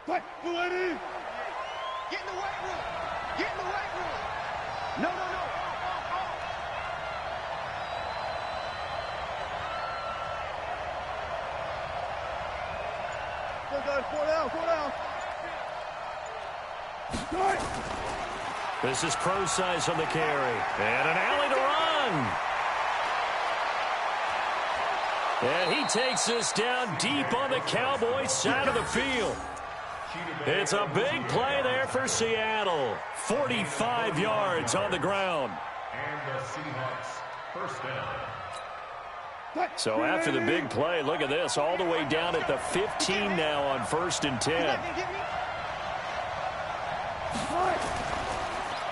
Fight. Lady. Get in the weight room. Get in the weight room. No, no, no. Go, guys. 4 down. 4 down. Start. This is Prosise on the carry. And an alley to run. And he takes this down deep on the Cowboys side of the field. It's a big play there for Seattle. 45 yards on the ground. And the Seahawks first down. So after the big play, look at this, all the way down at the 15 now on 1st and 10.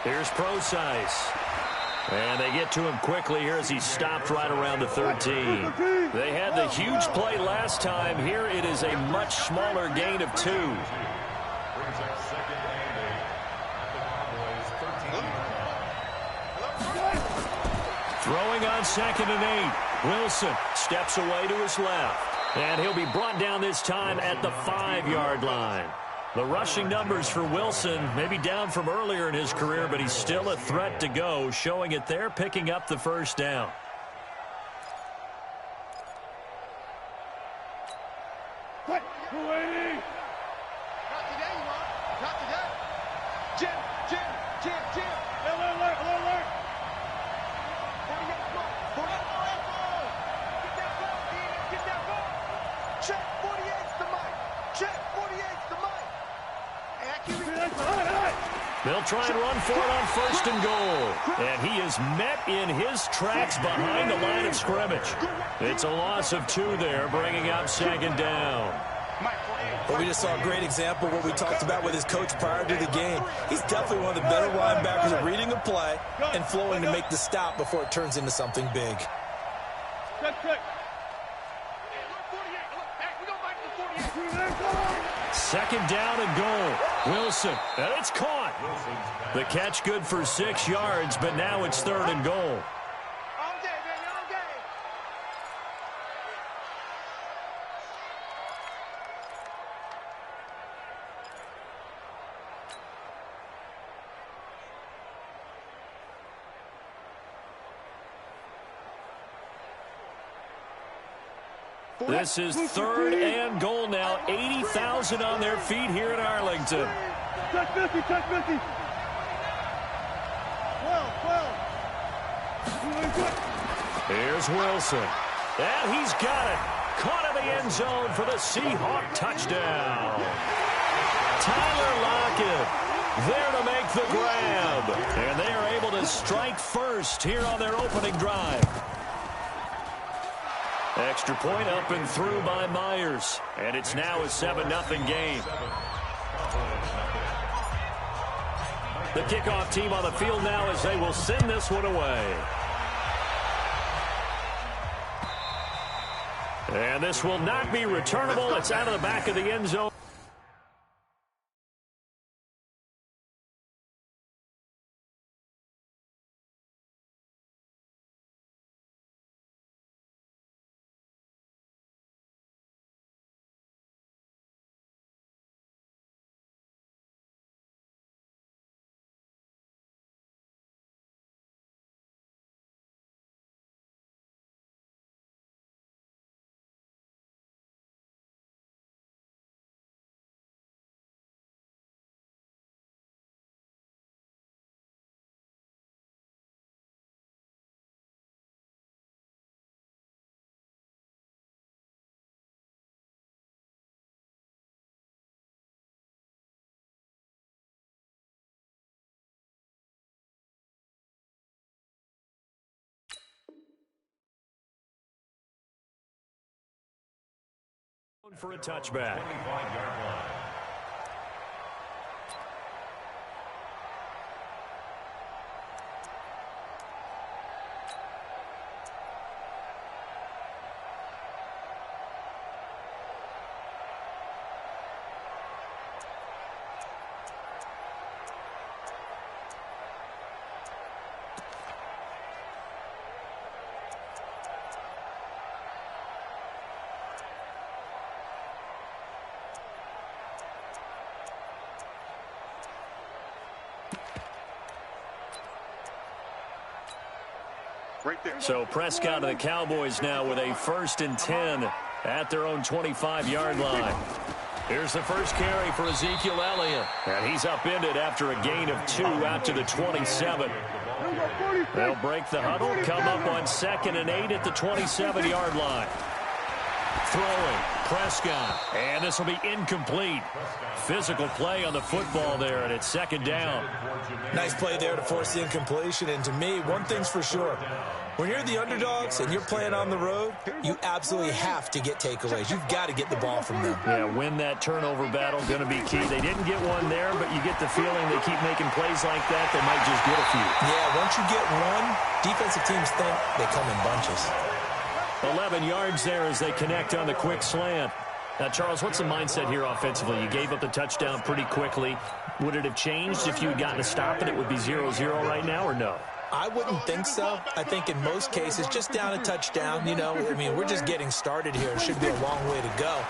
Here's Prosise. And they get to him quickly here as he stopped right around the 13. They had the huge play last time. Here it is a much smaller gain of 2. Brings up 2nd and 8 at the Cowboys' 13. Throwing on 2nd and 8. Wilson steps away to his left. And he'll be brought down this time at the 5-yard line. The rushing numbers for Wilson may be down from earlier in his career, but he's still a threat to go, showing it there, picking up the first down. Not today, you want. Not today. Jim. Alert. Get that ball. Check 48's the mic. Check 48's the mic. They'll try and run for it on 1st and goal. And he is met in his tracks behind the line of scrimmage. It's a loss of 2 there, bringing up 2nd down. But we just saw a great example of what we talked about with his coach prior to the game. He's definitely one of the better linebackers at reading a play and flowing to make the stop before it turns into something big. Check. 2nd down and goal. Wilson, and it's caught. The catch good for 6 yards, but now it's 3rd and goal. All day, baby, all day. This is 3rd and goal now. 80,000 on their feet here in Arlington. Check 50. 12. Here's Wilson. And he's got it. Caught in the end zone for the Seahawk touchdown. Tyler Lockett there to make the grab. And they are able to strike first here on their opening drive. Extra point up and through by Myers. And it's now a 7-0 game. The kickoff team on the field now as they will send this one away. And this will not be returnable. It's out of the back of the end zone. For a touchback. 25-yard line. So Prescott and the Cowboys now with a 1st and 10 at their own 25-yard line. Here's the first carry for Ezekiel Elliott. And he's upended after a gain of 2 out to the 27. They'll break the huddle, come up on 2nd and 8 at the 27-yard line. Throwing, Prescott, and this will be incomplete. Physical play on the football there, and it's 2nd down. Nice play there to force the incompletion, and to me, one thing's for sure. When you're the underdogs and you're playing on the road, you absolutely have to get takeaways. You've got to get the ball from them. Yeah, win that turnover battle, going to be key. They didn't get one there, but you get the feeling they keep making plays like that, they might just get a few. Yeah, once you get one, defensive teams think they come in bunches. 11 yards there as they connect on the quick slant. Now, Charles, what's the mindset here offensively? You gave up the touchdown pretty quickly. Would it have changed if you had gotten a stop and it would be 0-0 right now, or no? I wouldn't think so. I think in most cases, just down a touchdown, you know, I mean, we're just getting started here. It should be a long way to go.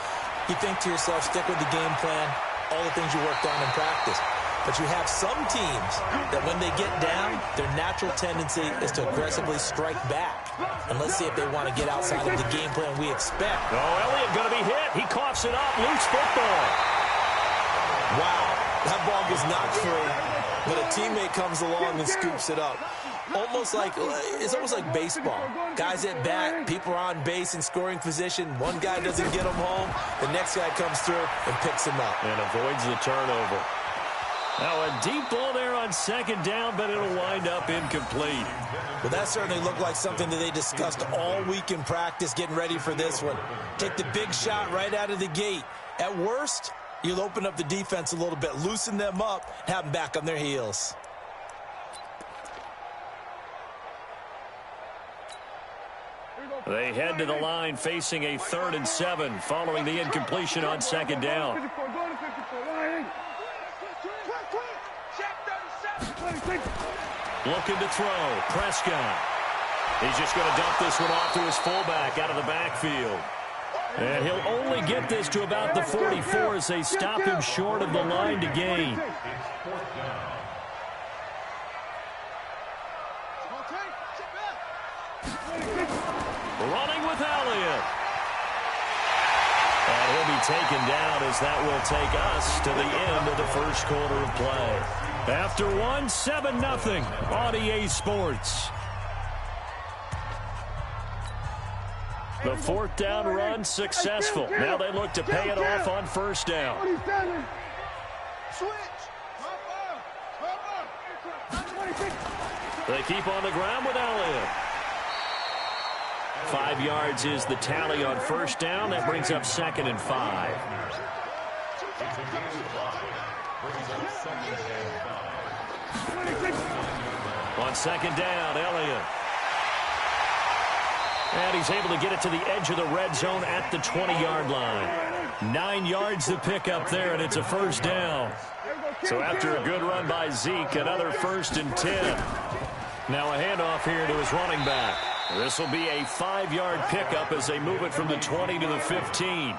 You think to yourself, stick with the game plan, all the things you worked on in practice. But you have some teams that when they get down, their natural tendency is to aggressively strike back. And let's see if they want to get outside of the game plan we expect. Oh, Elliott going to be hit. He coughs it up. Loose football. Wow, that ball gets knocked free, but a teammate comes along and scoops it up. It's almost like baseball. Guys at bat, people are on base in scoring position. One guy doesn't get him home. The next guy comes through and picks him up. And avoids the turnover. Now a deep ball there on 2nd down, but it'll wind up incomplete. Well, that certainly looked like something that they discussed all week in practice getting ready for this one. Take the big shot right out of the gate. At worst, you'll open up the defense a little bit, loosen them up, have them back on their heels. They head to the line facing a 3rd and 7 following the incompletion on 2nd down. Looking to throw. Prescott. He's just going to dump this one off to his fullback out of the backfield. And he'll only get this to about the 44 as they stop him short of the line to gain. Running with Elliott. And he'll be taken down as that will take us to the end of the first quarter of play. After 7-0 on EA Sports. The 4th down run successful. Now they look to pay it off on 1st down. They keep on the ground with Elliott. 5 yards is the tally on 1st down. That brings up 2nd and 5. On 2nd down, Elliott. And he's able to get it to the edge of the red zone at the 20-yard line. 9 yards to pick up there, and it's a 1st down. So after a good run by Zeke, another 1st and 10. Now a handoff here to his running back. This will be a 5-yard pickup as they move it from the 20 to the 15.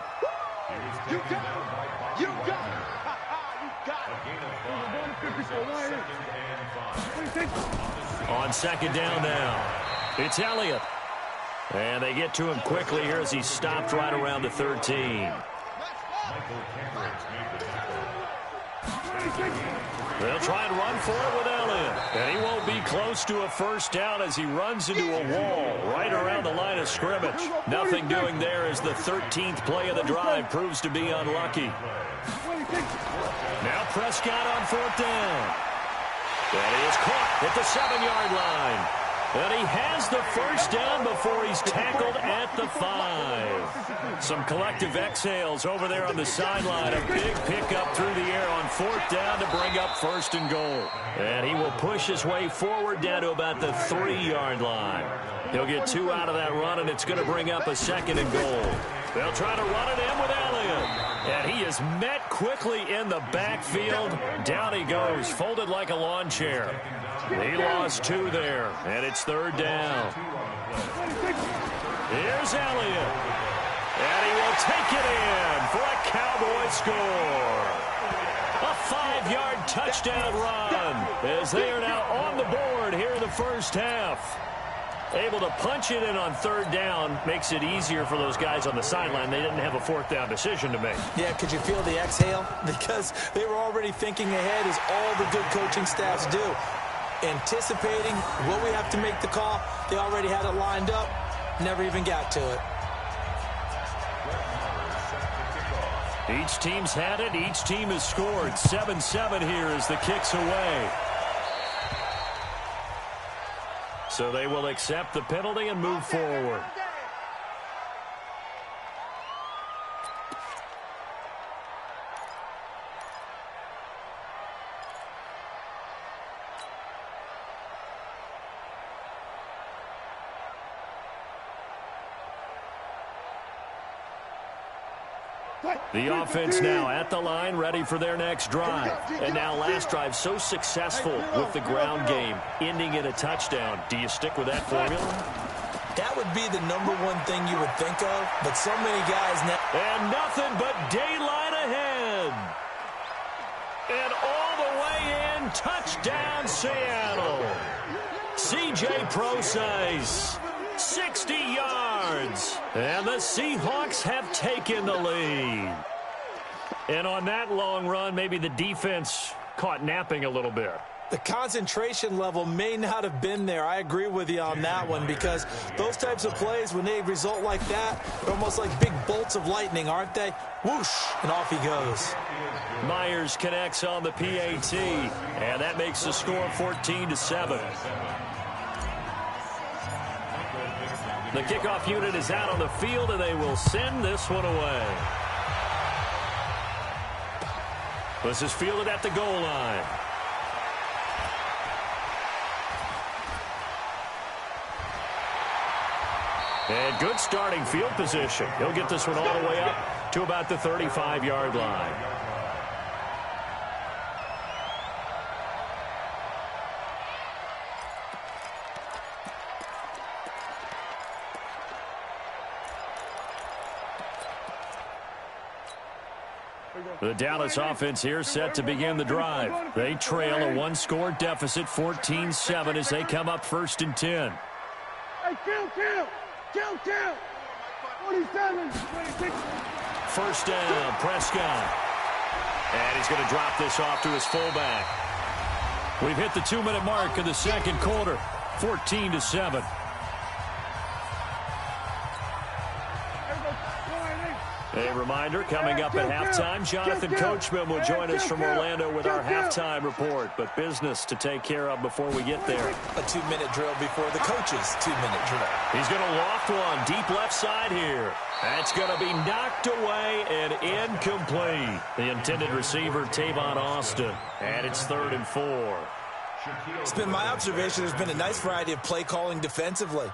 You got it. You got it. On 2nd down now, it's Elliott. And they get to him quickly here as he stopped right around the 13. They'll try and run for it with Elliott. And he won't be close to a 1st down as he runs into a wall right around the line of scrimmage. Nothing doing there as the 13th play of the drive proves to be unlucky. Now Prescott on 4th down. And he is caught at the 7-yard line. And he has the 1st down before he's tackled at the 5. Some collective exhales over there on the sideline. A big pickup through the air on 4th down to bring up 1st and goal. And he will push his way forward down to about the 3-yard line. He'll get 2 out of that run, and it's going to bring up a 2nd and goal. They'll try to run it in with Elliott. And he is met quickly in the backfield. Down he goes, folded like a lawn chair. He lost 2 there, and it's 3rd down. Here's Elliott. And he will take it in for a Cowboy score. A 5-yard touchdown run as they are now on the board here in the 1st half. Able to punch it in on third down makes it easier for those guys on the sideline. They didn't have a fourth down decision to make. Yeah, could you feel the exhale? Because they were already thinking ahead, as all the good coaching staffs do. Anticipating, will we have to make the call? They already had it lined up. Never even got to it. Each team's had it. Each team has scored. 7-7 here as the kick's away. So they will accept the penalty and move forward. The offense now at the line, ready for their next drive. And now last drive so successful with the ground game, ending in a touchdown. Do you stick with that formula? That would be the number one thing you would think of, but so many guys now. And nothing but daylight ahead. And all the way in, touchdown Seattle. C.J. Prosise. 60 yards. And the Seahawks have taken the lead. And on that long run, maybe the defense caught napping a little bit. The concentration level may not have been there. I agree with you on that one, because those types of plays, when they result like that, they're almost like big bolts of lightning, aren't they? Whoosh, and off he goes. Myers connects on the PAT, and that makes the score 14-7. The kickoff unit is out on the field, and they will send this one away. This is fielded at the goal line. And good starting field position. He'll get this one all the way up to about the 35-yard line. The Dallas offense here set to begin the drive. They trail a one-score deficit, 14-7, as they come up 1st and 10. Hey, kill. 47, 26. First down, Prescott. And he's going to drop this off to his fullback. We've hit the 2-minute mark of the second quarter, 14-7. A reminder, coming up at halftime, Jonathan Coachman will join us from Orlando with our halftime report. But business to take care of before we get there. A 2-minute drill before the coach's 2-minute drill. He's going to loft one deep left side here. That's going to be knocked away and incomplete. The intended receiver, Tavon Austin. And it's 3rd and 4. It's been my observation there's been a nice variety of play calling defensively.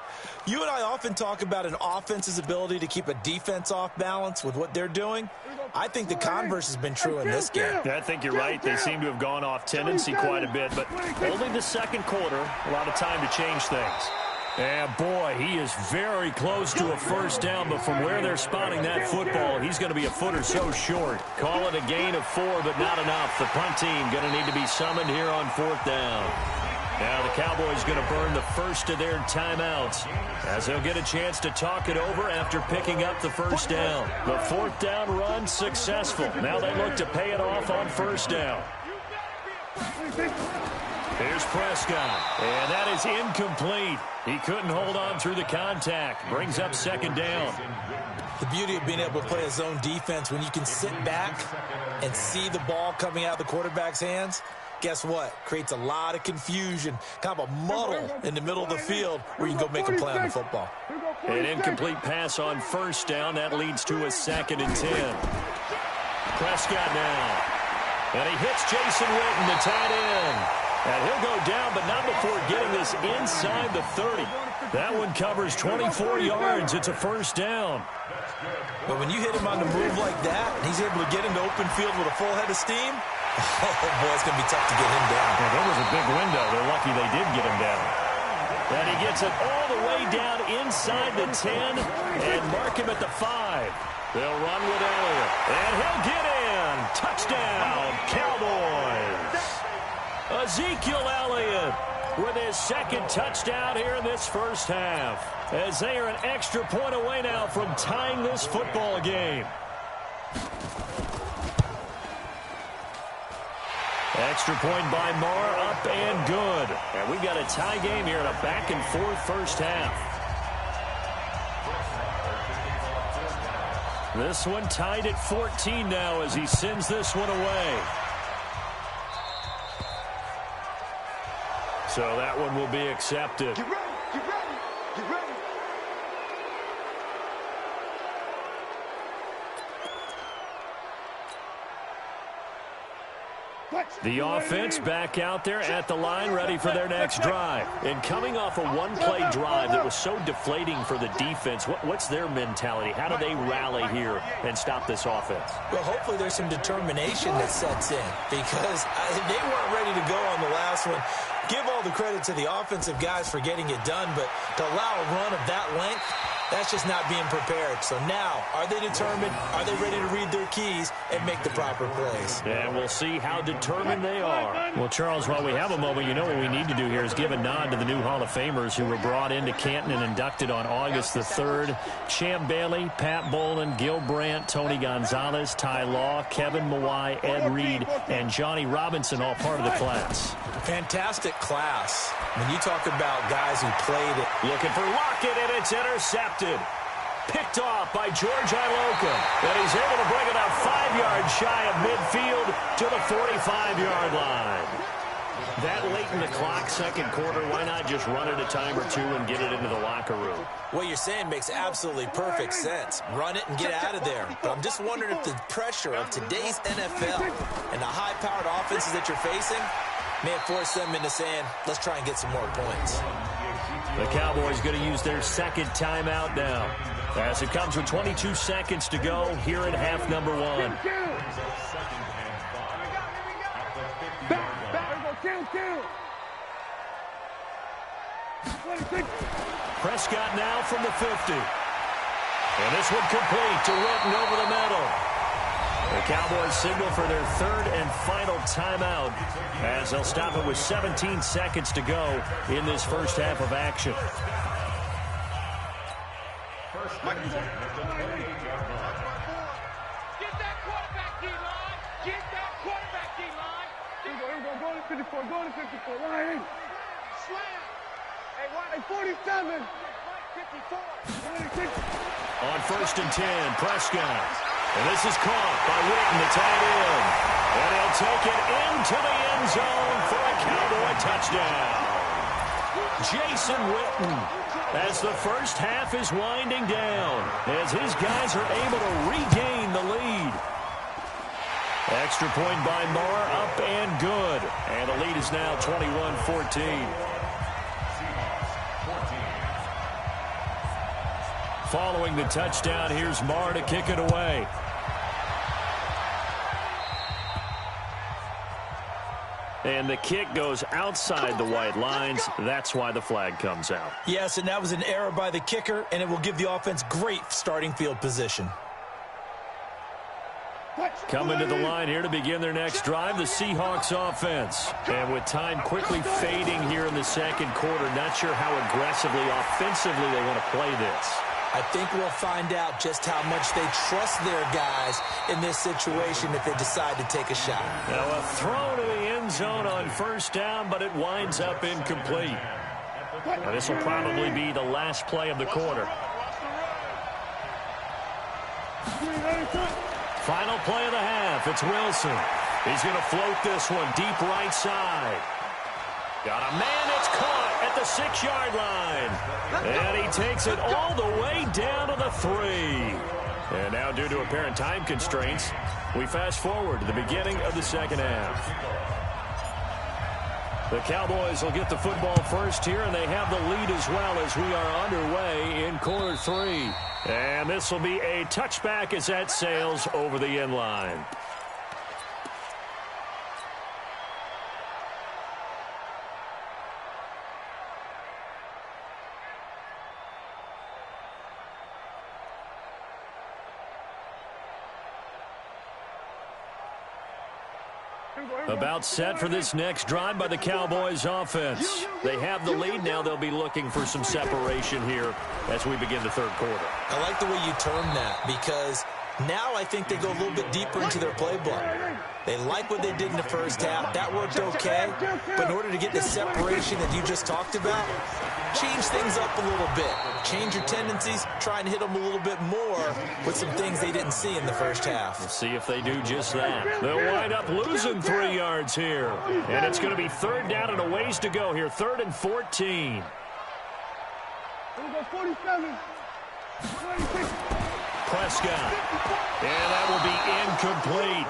You and I often talk about an offense's ability to keep a defense off balance with what they're doing. I think the converse has been true in this game. I think you're right. They seem to have gone off tendency quite a bit, but only the second quarter, a lot of time to change things. And boy, he is very close to a first down, but from where they're spotting that football, he's going to be a foot or so short. Call it a gain of 4, but not enough. The punt team going to need to be summoned here on 4th down. Now the Cowboys going to burn the first of their timeouts, as they'll get a chance to talk it over after picking up the first down. The 4th down run successful. Now they look to pay it off on 1st down. Here's Prescott, and that is incomplete. He couldn't hold on through the contact. Brings up 2nd down. The beauty of being able to play a zone defense, when you can sit back and see the ball coming out of the quarterback's hands, guess what? Creates a lot of confusion, kind of a muddle in the middle of the field where you can go make a play on the football. An incomplete pass on 1st down. That leads to a 2nd and 10. Prescott now. And he hits Jason Witten, the tight end. And he'll go down, but not before getting this inside the 30. That one covers 24 yards. It's a 1st down. But when you hit him on the move like that, and he's able to get into open field with a full head of steam, oh, boy, it's going to be tough to get him down. Well, there was a big window. They're lucky they did get him down. And he gets it all the way down inside the 10 and mark him at the 5. They'll run with Elliott. And he'll get in. Touchdown, Cowboys. Ezekiel Elliott with his second touchdown here in this first half, as they are an extra point away now from tying this football game. Extra point by Marr, up and good. And we've got a tie game here in a back-and-forth first half. This one tied at 14 now as he sends this one away. So that one will be accepted. Get ready, get ready, get ready. The offense back out there at the line, ready for their next drive. And coming off a one-play drive that was so deflating for the defense, what's their mentality? How do they rally here and stop this offense? Well, hopefully there's some determination that sets in, because they weren't ready to go on the last one. Give all the credit to the offensive guys for getting it done, but to allow a run of that length, that's just not being prepared. So now, are they determined? Are they ready to read their keys and make the proper plays? And we'll see how determined they are. Well, Charles, while we have a moment, you know what we need to do here is give a nod to the new Hall of Famers who were brought into Canton and inducted on August the 3rd. Champ Bailey, Pat Bowlen, Gil Brandt, Tony Gonzalez, Ty Law, Kevin Mawai, Ed Reed, and Johnny Robinson, all part of the class. Fantastic class. When you talk about guys who played it. Looking for Lockett, and it's intercepted. Picked off by George Iloka. And he's able to bring it out 5 yards shy of midfield to the 45-yard line. That late in the clock, second quarter, why not just run it a time or two and get it into the locker room? What you're saying makes absolutely perfect sense. Run it and get out of there. But I'm just wondering if the pressure of today's NFL and the high-powered offenses that you're facing may have forced them into saying, let's try and get some more points. The Cowboys going to use their second timeout now, as it comes with 22 seconds to go here in half number one. Prescott now from the 50. And this one complete to Witten over the middle. The Cowboys signal for their third and final timeout as they'll stop it with 17 seconds to go in this first half of action. Get that quarterback D-line. Get that quarterback D-line. Go to 54. Go to 54. Ryan. Slam. Hey, 47. 54. On first and 10, Prescott. And this is caught by Witten, the tight end. And he'll take it into the end zone for a Cowboy touchdown. Jason Witten, as the first half is winding down, as his guys are able to regain the lead. Extra point by Marr, up and good. And the lead is now 21-14. Following the touchdown, here's Marr to kick it away. And the kick goes outside the white lines. That's why the flag comes out. Yes, and that was an error by the kicker, and it will give the offense great starting field position. Coming to the line here to begin their next drive, the Seahawks offense. And with time quickly fading here in the second quarter, not sure how aggressively, offensively they want to play this. I think we'll find out just how much they trust their guys in this situation if they decide to take a shot. Now a throw to the end zone on first down, but it winds up incomplete. Now this will probably be the last play of the quarter. Final play of the half. It's Wilson. He's going to float this one deep right side. Got a man that's caught at the 6-yard line. And he takes it all the way down to the 3. And now, due to apparent time constraints, we fast forward to the beginning of the second half. The Cowboys will get the football first here, and they have the lead as well as we are underway in quarter 3. And this will be a touchback as that sails over the end line. About set for this next drive by the Cowboys offense. They have the lead now. They'll be looking for some separation here as we begin the third quarter. I like the way you term that, because now I think they go a little bit deeper into their playbook. They like what they did in the first half. That worked okay. But in order to get the separation that you just talked about, change things up a little bit. Change your tendencies. Try and hit them a little bit more with some things they didn't see in the first half. We'll see if they do just that. They'll wind up losing 3 yards here. And it's going to be third down and a ways to go here. 3rd and 14. 47. Prescott. And that will be incomplete.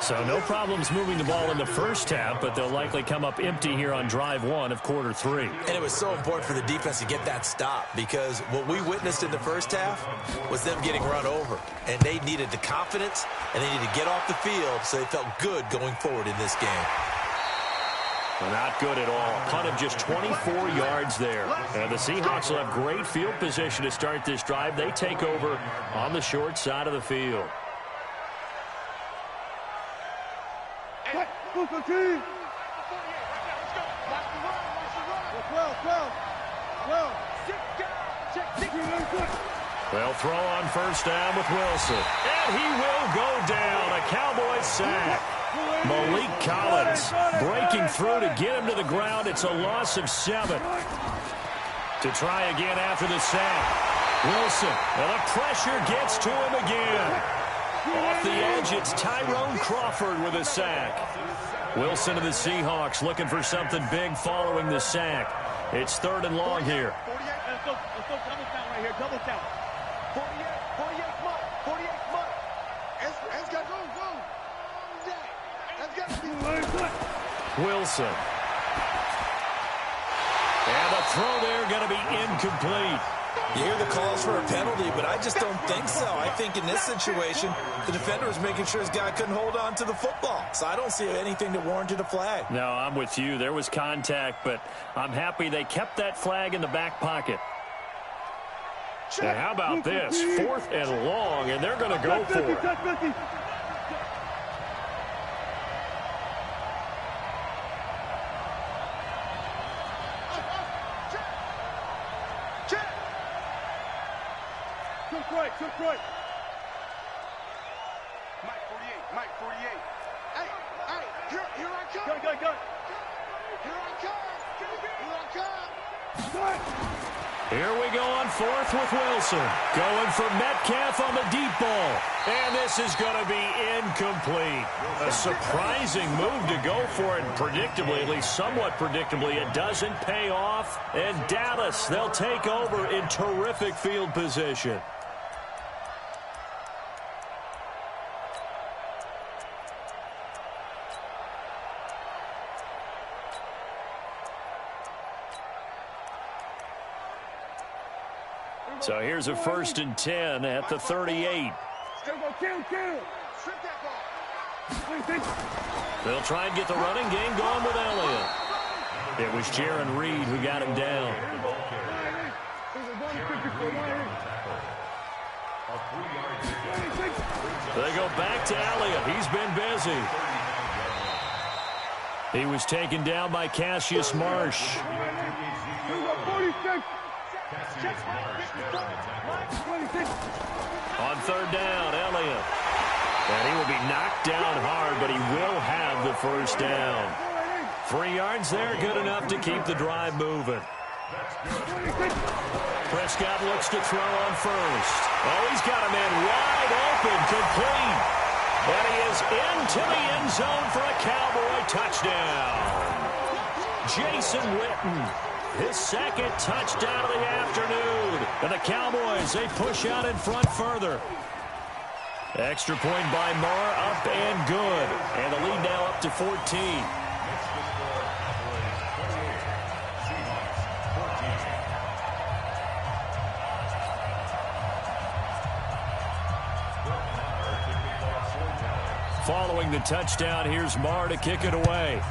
So no problems moving the ball in the first half, but they'll likely come up empty here on drive 1 of quarter 3. And it was so important for the defense to get that stop, because what we witnessed in the first half was them getting run over. And they needed the confidence, and they needed to get off the field so they felt good going forward in this game. Not good at all. Punt of just 24 yards there. And the Seahawks will have great field position to start this drive. They take over on the short side of the field. They'll throw on first down with Wilson. And he will go down. A Cowboys sack. Malik Collins breaking through to get him to the ground. It's a loss of 7. To try again after the sack. Wilson. And the pressure gets to him again. Off the edge, it's Tyrone Crawford with a sack. Wilson of the Seahawks looking for something big following the sack. It's 3rd and long here. Let's go double count right here. Double count. 48 month. 48 month. Let's go. Let's go. Wilson. And the throw there going to be incomplete. You hear the calls for a penalty, but I just don't think so. I think in this situation, the defender was making sure his guy couldn't hold on to the football. So I don't see anything that warranted a flag. No, I'm with you. There was contact, but I'm happy they kept that flag in the back pocket. And how about this? 4th and long, and they're going to go for it. Took right. Mike 48. Hey, here I come. Go. Here I come. Here we go on 4th with Wilson. Going for Metcalf on the deep ball. And this is going to be incomplete. A surprising move to go for it. Predictably, at least somewhat predictably, it doesn't pay off. And Dallas, they'll take over in terrific field position. So here's a 1st and 10 at the 38. They'll try and get the running game going with Elliott. It was Jaron Reed who got him down. They go back to Elliott. He's been busy. He was taken down by Cassius Marsh. On 3rd down, Elliott. And he will be knocked down hard, but he will have the first down. 3 yards there, good enough to keep the drive moving. Prescott looks to throw on first. Oh, he's got a man wide open, complete. And he is into the end zone for a Cowboy touchdown. Jason Witten. His 2nd touchdown of the afternoon. And the Cowboys, they push out in front further. Extra point by Marr, up and good. And the lead now up to 14. Following the touchdown, here's Marr to kick it away.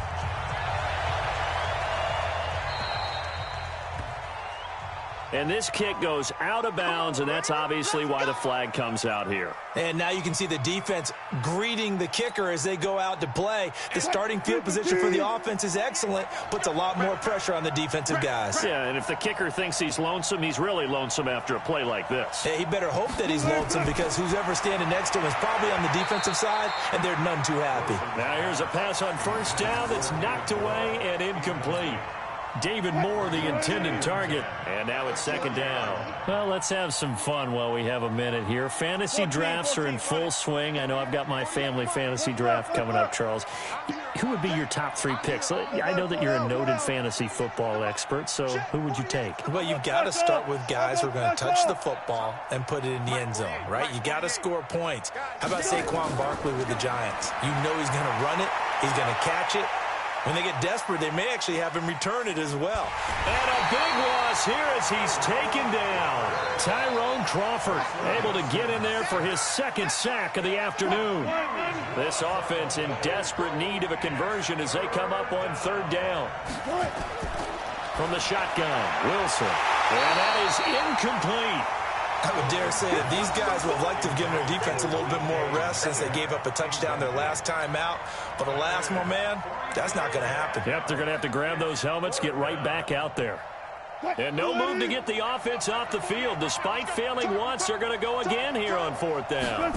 And this kick goes out of bounds, and that's obviously why the flag comes out here. And now you can see the defense greeting the kicker as they go out to play. The starting field position for the offense is excellent, puts a lot more pressure on the defensive guys. Yeah, and if the kicker thinks he's lonesome, he's really lonesome after a play like this. Hey, he better hope that he's lonesome because who's ever standing next to him is probably on the defensive side, and they're none too happy. Now here's a pass on first down that's knocked away and incomplete. David Moore, the intended target. And now it's second down. Well, let's have some fun while we have a minute here. Fantasy drafts are in full swing. I know I've got my family fantasy draft coming up, Charles. Who would be your top 3 picks? I know that you're a noted fantasy football expert, so who would you take? Well, you've got to start with guys who are going to touch the football and put it in the end zone, right? You got to score points. How about Saquon Barkley with the Giants? You know he's going to run it. He's going to catch it. When they get desperate, they may actually have him return it as well. And a big loss here as he's taken down. Tyrone Crawford able to get in there for his second sack of the afternoon. This offense in desperate need of a conversion as they come up on third down. From the shotgun, Wilson. And that is incomplete. I would dare say that these guys would like to have given their defense a little bit more rest since they gave up a touchdown their last time out. But alas, my man, that's not going to happen. Yep, they're going to have to grab those helmets, get right back out there. And no move to get the offense off the field. Despite failing once, they're going to go again here on fourth down.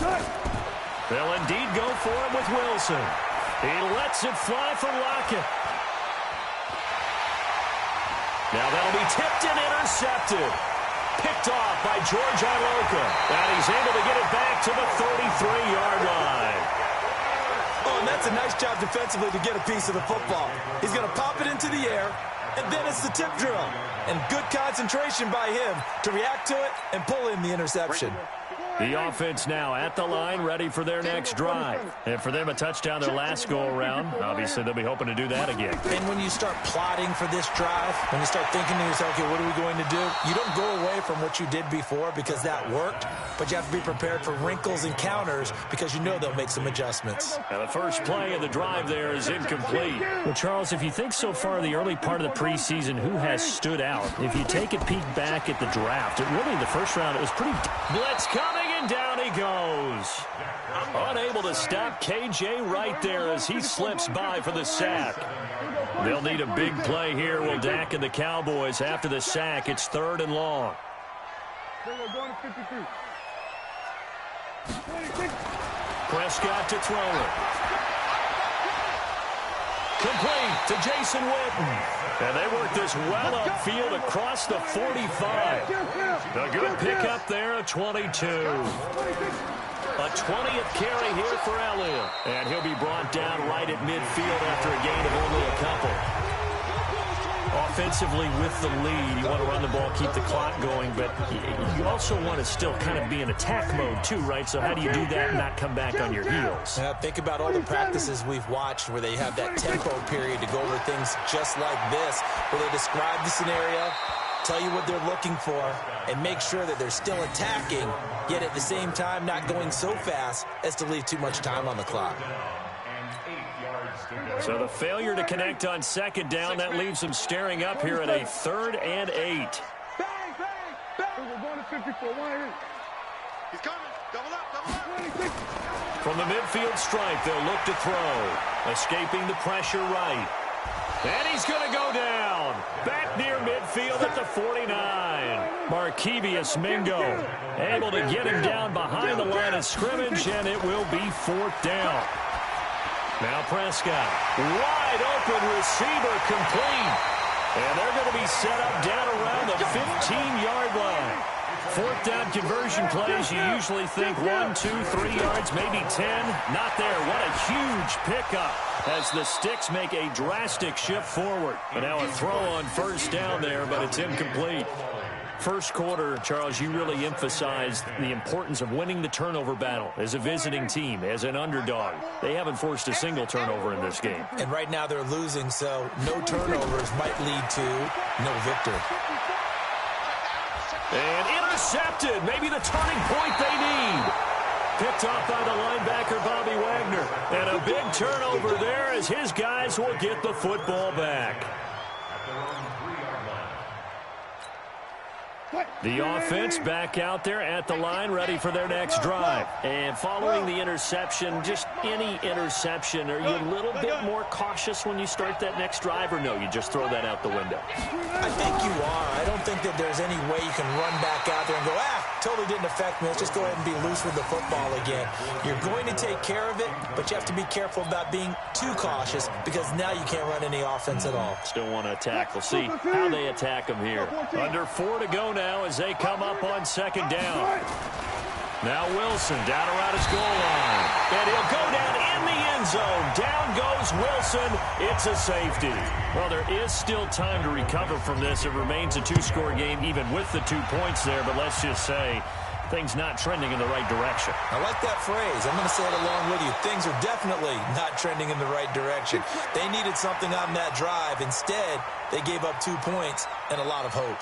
They'll indeed go for it with Wilson. He lets it fly for Lockett. Now that'll be tipped and intercepted. Picked off by George Iloka. And he's able to get it back to the 33-yard line. Oh, and that's a nice job defensively to get a piece of the football. He's going to pop it into the air, and then it's the tip drill. And good concentration by him to react to it and pull in the interception. The offense now at the line, ready for their next drive. And for them, a touchdown their last go-around. Obviously, they'll be hoping to do that again. And when you start plotting for this drive, when you start thinking to yourself, okay, what are we going to do? You don't go away from what you did before because that worked, but you have to be prepared for wrinkles and counters because you know they'll make some adjustments. Now, the first play of the drive there is incomplete. Well, Charles, if you think so far the early part of the preseason, who has stood out? If you take a peek back at the draft, really the first round, it was pretty... Blitz coming. And down he goes. Unable to stop KJ right there as he slips by for the sack. They'll need a big play here, will Dak and the Cowboys. After the sack, it's third and long. Prescott to throw it. Complete to Jason Witten. And they work this well upfield across the 45. A good pickup there, a 22. A 20th carry here for Elliott. And he'll be brought down right at midfield after a gain of only a couple. Offensively with the lead, you want to run the ball, keep the clock going, but you also want to still kind of be in attack mode too, right? So how do you do that and not come back on your heels? Think about all the practices we've watched where they have that tempo period to go over things just like this, where they describe the scenario, tell you what they're looking for, and make sure that they're still attacking, yet at the same time not going so fast as to leave too much time on the clock. So the failure to connect on second down, that leaves them staring up here at a 3rd and 8. He's coming. Double up. From the midfield stripe, they'll look to throw. Escaping the pressure right. And he's going to go down. Back near midfield at the 49. Markevius Mingo able to get him down behind the line of scrimmage, and it will be 4th down. Now Prescott, wide open receiver complete. And they're going to be set up down around the 15-yard line. 4th down conversion plays, you usually think 1, 2, 3 yards, maybe 10. Not there. What a huge pickup as the Sticks make a drastic shift forward. And now a throw on first down there, but it's incomplete. First quarter, Charles, you really emphasized the importance of winning the turnover battle as a visiting team, as an underdog. They haven't forced a single turnover in this game. And right now they're losing, so no turnovers might lead to no victory. And intercepted, maybe the turning point they need. Picked off by the linebacker, Bobby Wagner. And a big turnover there as his guys will get the football back. The offense back out there at the line, ready for their next drive. And following the interception, just any interception, are you a little bit more cautious when you start that next drive, or no, you just throw that out the window? I think you are. I don't think that there's any way you can run back out there and go, totally didn't affect me. Let's just go ahead and be loose with the football again. You're going to take care of it, but you have to be careful about being too cautious because now you can't run any offense at all. Still want to attack. We'll see how they attack them here. Under 4 to go now as they come up on second down. Now Wilson down around his goal line. And he'll go down in the end zone. Down goes Wilson. It's a safety. Well, there is still time to recover from this. It remains a 2-score game even with the 2 points there. But let's just say things not trending in the right direction. I like that phrase. I'm going to say it along with you. Things are definitely not trending in the right direction. They needed something on that drive. Instead, they gave up 2 points and a lot of hope.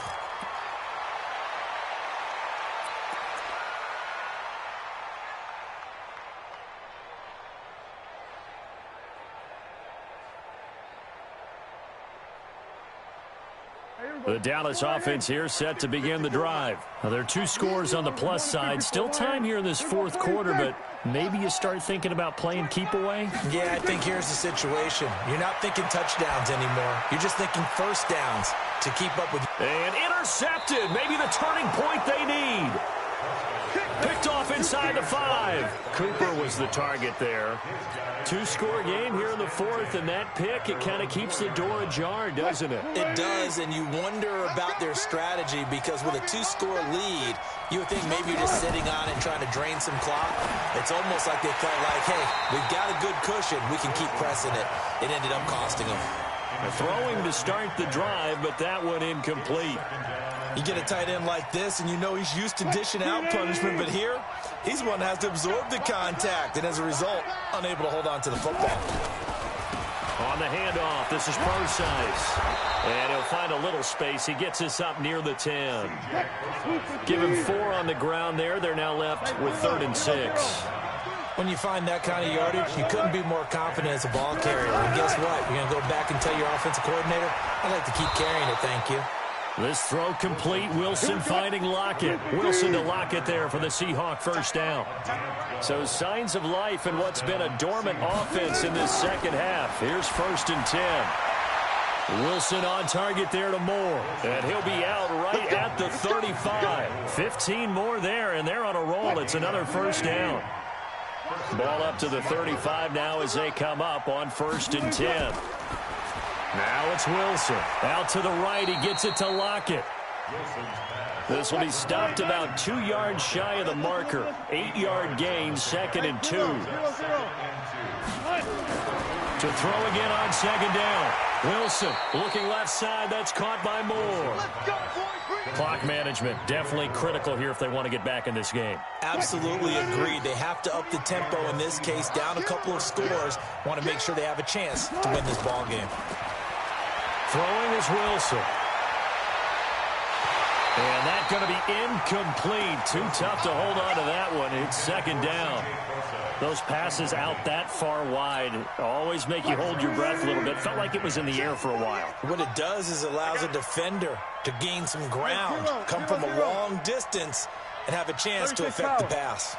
The Dallas offense here set to begin the drive. Now, there are 2 scores on the plus side. Still time here in this 4th quarter, but maybe you start thinking about playing keep away? Yeah, I think here's the situation. You're not thinking touchdowns anymore. You're just thinking first downs to keep up with. And intercepted. Maybe the turning point they need. Picked off inside the 5. Cooper was the target there. 2-score game here in the 4th, and that pick, it kind of keeps the door ajar, doesn't it? It does, and you wonder about their strategy because with a 2-score lead, you would think maybe you're just sitting on it and trying to drain some clock. It's almost like they felt like, hey, we've got a good cushion. We can keep pressing it. It ended up costing them. Throwing to start the drive, but that one incomplete. You get a tight end like this, and you know he's used to dishing out punishment, but here, he's one that has to absorb the contact, and as a result, unable to hold on to the football. On the handoff, this is Procise. And he'll find a little space. He gets us up near the 10. Give him 4 on the ground there. They're now left with 3rd and 6. When you find that kind of yardage, you couldn't be more confident as a ball carrier. And guess what? You're going to go back and tell your offensive coordinator, I'd like to keep carrying it, thank you. This throw complete. Wilson finding Lockett. Wilson to Lockett there for the Seahawk first down. So signs of life in what's been a dormant offense in this second half. Here's 1st and 10. Wilson on target there to Moore. And he'll be out right at the 35. 15 more there, and they're on a roll. It's another first down. Ball up to the 35 now as they come up on 1st and 10. Now it's Wilson. Out to the right. He gets it to Lockett. This will be stopped about 2 yards shy of the marker. 8-yard gain, 2nd and 2. To throw again on 2nd down. Wilson looking left side. That's caught by Moore. Clock management definitely critical here if they want to get back in this game. Absolutely agreed. They have to up the tempo in this case. Down a couple of scores. Want to make sure they have a chance to win this ball game. Throwing is Wilson. And that's going to be incomplete. Too tough to hold on to that one. It's 2nd down. Those passes out that far wide always make you hold your breath a little bit. Felt like it was in the air for a while. What it does is allows a defender to gain some ground, come from a long distance, and have a chance to affect the pass.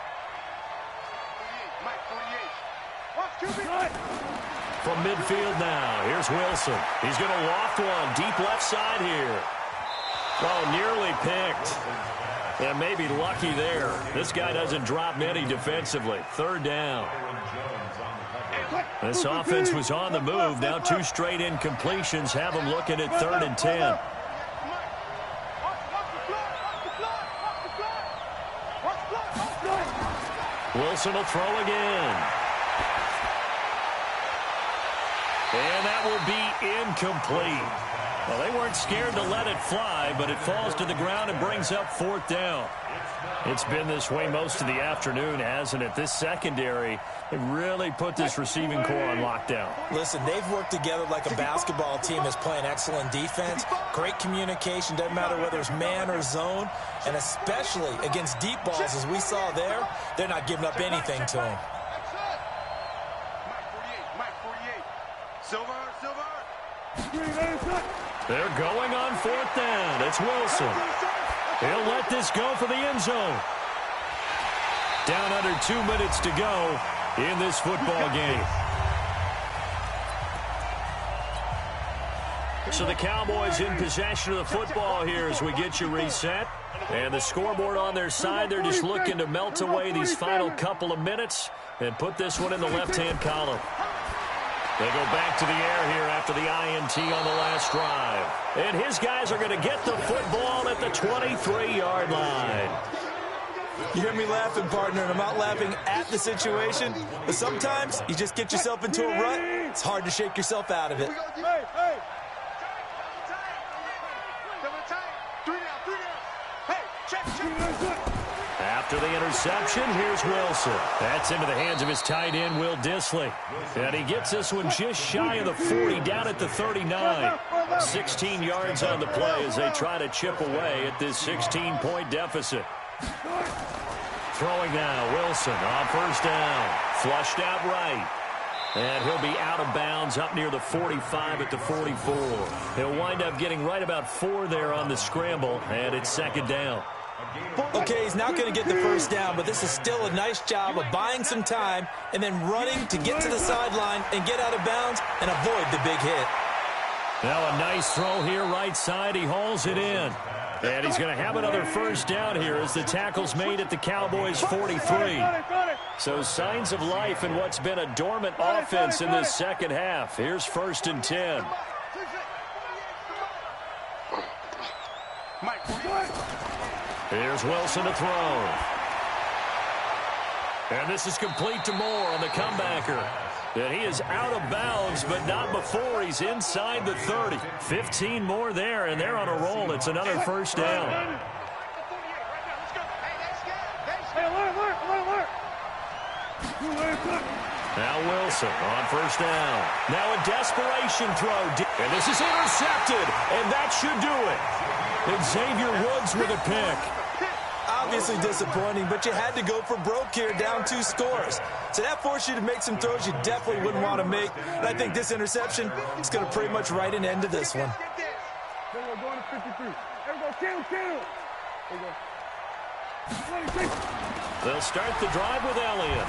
From midfield now, here's Wilson. He's going to loft one deep left side here. Oh, nearly picked. And maybe lucky there. This guy doesn't drop many defensively. 3rd down. This offense was on the move. Now 2 straight incompletions have them looking at 3rd and 10. Wilson will throw again. And that will be incomplete. Well, they weren't scared to let it fly, but it falls to the ground and brings up 4th down. It's been this way most of the afternoon, hasn't it? This secondary, they really put this receiving core on lockdown. Listen, they've worked together like a basketball team that's playing excellent defense. Great communication, doesn't matter whether it's man or zone. And especially against deep balls, as we saw there, they're not giving up anything to them. They're going on 4th down. It's Wilson. He'll let this go for the end zone. Down under 2 minutes to go in this football game. So the Cowboys in possession of the football here as we get you reset. And the scoreboard on their side, they're just looking to melt away these final couple of minutes and put this one in the left-hand column. They go back to the air here after the INT on the last drive. And his guys are going to get the football at the 23-yard line. You hear me laughing, partner, and I'm not laughing at the situation, but sometimes you just get yourself into a rut. It's hard to shake yourself out of it. After the interception, here's Wilson. That's into the hands of his tight end, Will Dissly. And he gets this one just shy of the 40, down at the 39. 16 yards on the play as they try to chip away at this 16-point deficit. Throwing now, Wilson on first down. Flushed out right. And he'll be out of bounds up near the 45 at the 44. He'll wind up getting right about 4 there on the scramble, and it's second down. Okay, he's not going to get the first down, but this is still a nice job of buying some time and then running to get to the sideline and get out of bounds and avoid the big hit. Now a nice throw here right side. He hauls it in. And he's going to have another first down here as the tackle's made at the Cowboys' 43. So signs of life in what's been a dormant offense in this second half. Here's 1st and 10. Here's Wilson to throw. And this is complete to Moore on the comebacker. And he is out of bounds, but not before he's inside the 30. 15 more there, and they're on a roll. It's another first down. Now Wilson on first down. Now a desperation throw. And this is intercepted, and that should do it. And Xavier Woods with a pick. Obviously disappointing, but you had to go for broke here, down 2 scores. So that forced you to make some throws you definitely wouldn't want to make. And I think this interception is going to pretty much write an end to this one. They'll start the drive with Elliott.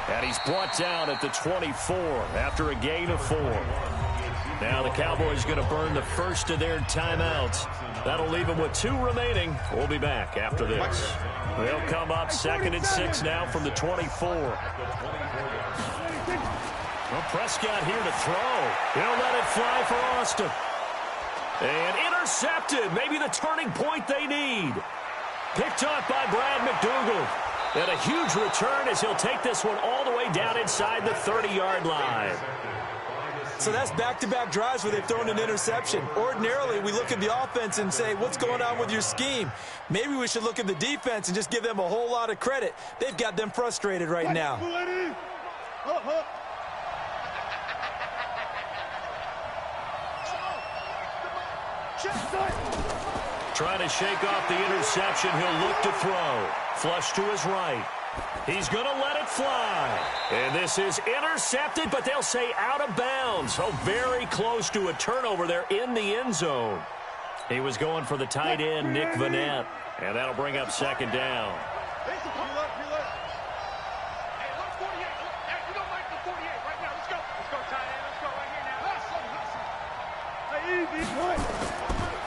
And he's brought down at the 24 after a gain of 4. Now the Cowboys going to burn the first of their timeouts. That'll leave them with 2 remaining. We'll be back after this. They'll come up 2nd and 6 now from the 24. Well, Prescott here to throw. He'll let it fly for Austin. And intercepted. Maybe the turning point they need. Picked up by Brad McDougald. And a huge return as he'll take this one all the way down inside the 30-yard line. So that's back-to-back drives where they've thrown an interception. Ordinarily, we look at the offense and say, what's going on with your scheme? Maybe we should look at the defense and just give them a whole lot of credit. They've got them frustrated right now. Trying to shake off the interception. He'll look to throw. Flush to his right. He's going to let it fly. And this is intercepted, but they'll say out of bounds. So very close to a turnover there in the end zone. He was going for the tight end, Nick Vannett. And that'll bring up second down.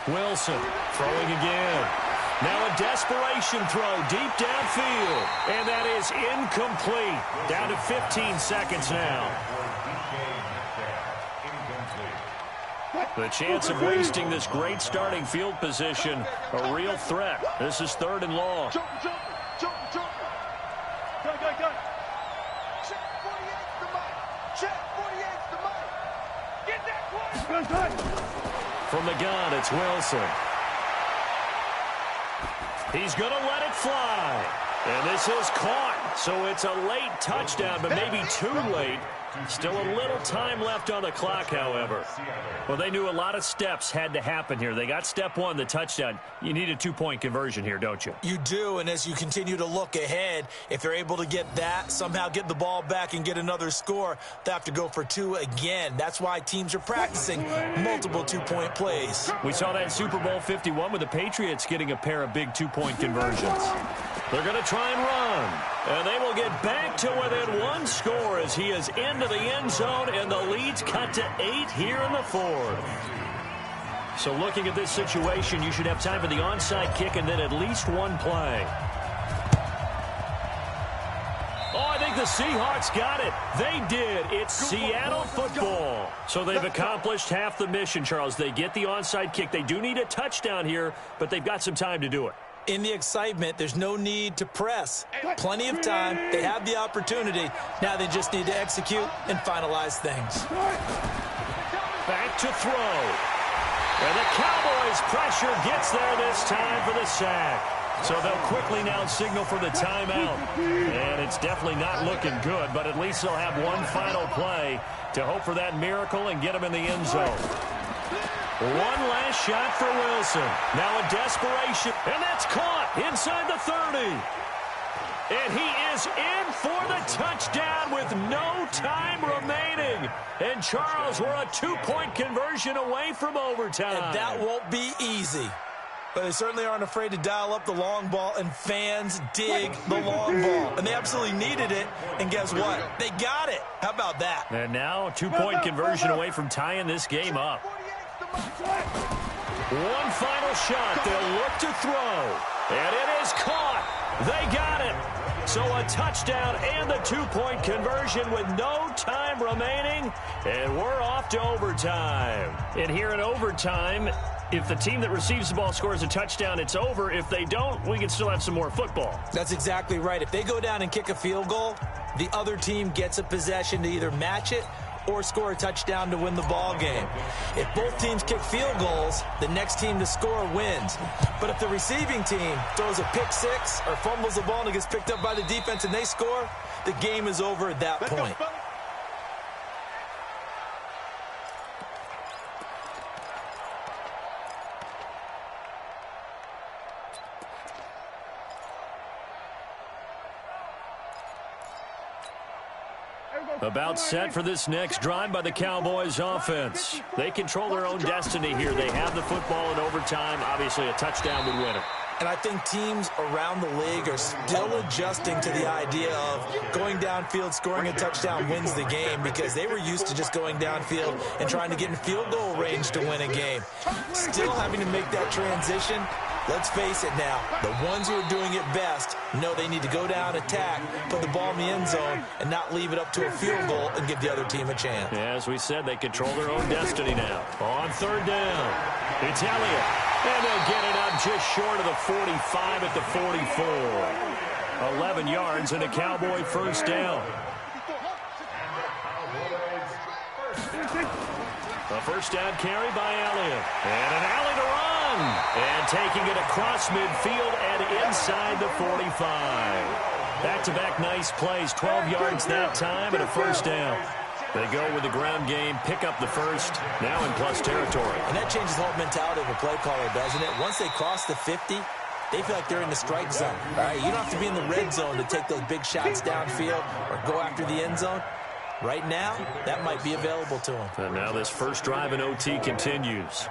Wilson throwing again. Now a desperation throw deep downfield. And that is incomplete. Down to 15 seconds now. The chance of wasting this great starting field position, a real threat. This is 3rd and long. From the gun, it's Wilson. He's going to let it fly. And this is caught. So it's a late touchdown, but maybe too late Still a little time left on the clock, however. Well, they knew a lot of steps had to happen here. They got step one, the touchdown. You need a two-point conversion here, don't you? You do, and as you continue to look ahead, if they're able to get that, somehow get the ball back and get another score, they have to go for two again. That's why teams are practicing multiple two-point plays. We saw that Super Bowl 51 with the Patriots getting a pair of big two-point conversions. They're going to try and run, and they will get back to within one score as he is into the end zone, and the lead's cut to 8 here in the fourth. So looking at this situation, you should have time for the onside kick and then at least one play. Oh, I think the Seahawks got it. They did. It's Seattle football. So they've accomplished half the mission, Charles. They get the onside kick. They do need a touchdown here, but they've got some time to do it. In the excitement, there's no need to press. Plenty of time. They have the opportunity. Now they just need to execute and finalize things. Back to throw. And the Cowboys' pressure gets there this time for the sack. So they'll quickly now signal for the timeout. And it's definitely not looking good, but at least they'll have one final play to hope for that miracle and get them in the end zone. One last shot for Wilson. Now a desperation. And that's caught inside the 30. And he is in for the touchdown with no time remaining. And Charles, we're a two-point conversion away from overtime. And that won't be easy. But they certainly aren't afraid to dial up the long ball, and fans dig the long ball. And they absolutely needed it, and guess what? They got it. How about that? And now a two-point conversion away from tying this game up. One final shot. They'll look to throw. And it is caught. They got it. So a touchdown and the two-point conversion with no time remaining. And we're off to overtime. And here in overtime, if the team that receives the ball scores a touchdown, it's over. If they don't, we can still have some more football. That's exactly right. If they go down and kick a field goal, the other team gets a possession to either match it or score a touchdown to win the ball game. If both teams kick field goals, the next team to score wins. But if the receiving team throws a pick six or fumbles the ball and it gets picked up by the defense and they score, the game is over at that point. About set for this next drive by the Cowboys offense. They control their own destiny here. They have the football in overtime. Obviously, a touchdown would win it. And I think teams around the league are still adjusting to the idea of going downfield, scoring a touchdown wins the game, because they were used to just going downfield and trying to get in field goal range to win a game. Still having to make that transition. Let's face it now, the ones who are doing it best know they need to go down, attack, put the ball in the end zone, and not leave it up to a field goal and give the other team a chance. Yeah, as we said, they control their own destiny now. On third down, it's Elliott. And they'll get it up just short of the 45 at the 44. 11 yards and a Cowboy first down. A first down carry by Elliott. And an alley to run. And taking it across midfield and inside the 45. Back-to-back nice plays. 12 yards that time and a first down. They go with the ground game, pick up the first, now in plus territory. And that changes the whole mentality of a play caller, doesn't it? Once they cross the 50, they feel like they're in the strike zone. All right, you don't have to be in the red zone to take those big shots downfield or go after the end zone. Right now, that might be available to them. And now this first drive in OT continues.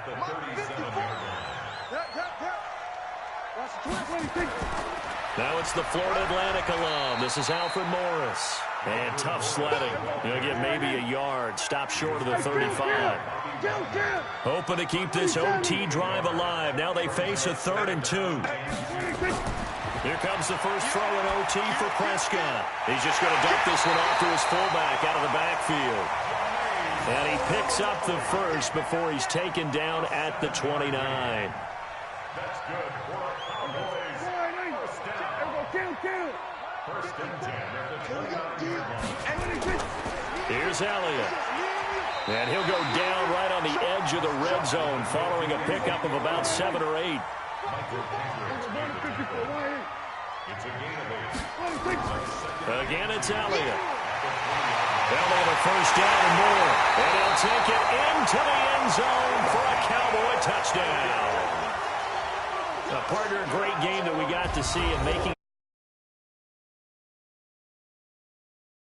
Now it's the Florida Atlantic alum. This is Alfred Morris. And tough sledding. He'll get maybe a yard. Stop short of the 35. Hoping to keep this OT drive alive. Now they face a 3rd and 2. Here comes the first throw in OT for Prescott. He's just going to dump this one off to his fullback out of the backfield. And he picks up the first before he's taken down at the 29. That's good for Cowboys. First and 10 at the 29-yard line. Here's Elliott. And he'll go down right on the edge of the red zone following a pickup of about 7 or 8. It's a gain of 8. Again, it's Elliott. They'll have a first down and more. And he'll take it into the end zone for a Cowboy touchdown. Partner, a great game that we got to see, and making